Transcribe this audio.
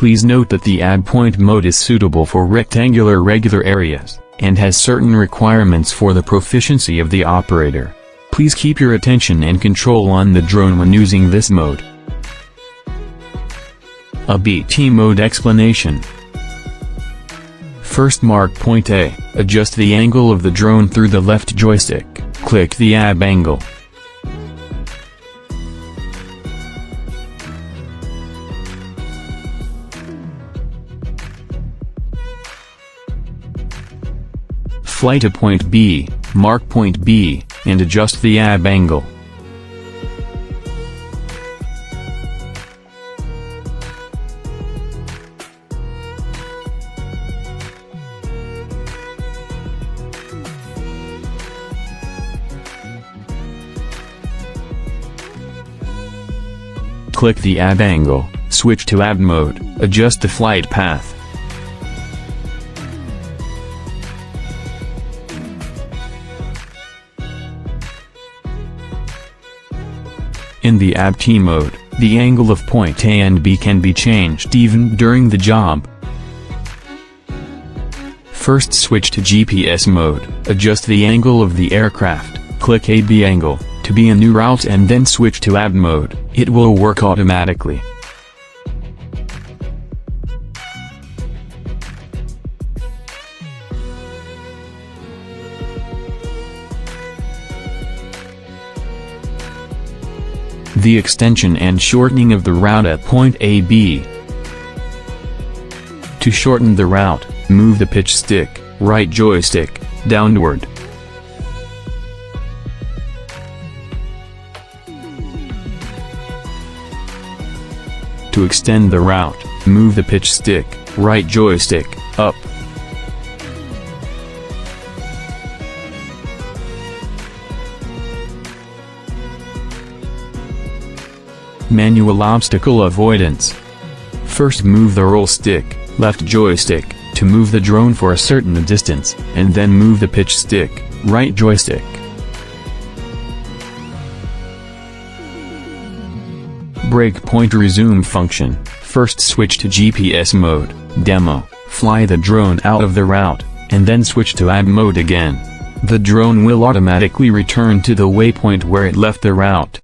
Please note that the add point mode is suitable for rectangular regular areas, and has certain requirements for the proficiency of the operator. Please keep your attention and control on the drone when using this mode. A BT mode explanation. First, mark point A. Adjust the angle of the drone through the left joystick. Click the AB angle. Fly to point B, mark point B, and adjust the AB angle. Click the AB angle, switch to AB mode, adjust the flight path. In the AB mode, the angle of point A and B can be changed even during the job. First, switch to GPS mode, adjust the angle of the aircraft, click AB angle, to be a new route, and then switch to AB mode. It will work automatically. The extension and shortening of the route at point AB. To shorten the route, move the pitch stick, right joystick, downward. To extend the route, move the pitch stick, right joystick, up. Manual obstacle avoidance. First, move the roll stick, left joystick, to move the drone for a certain distance, and then move the pitch stick, right joystick. Breakpoint resume function. First, switch to GPS mode, demo, fly the drone out of the route, and then switch to AB mode again. The drone will automatically return to the waypoint where it left the route.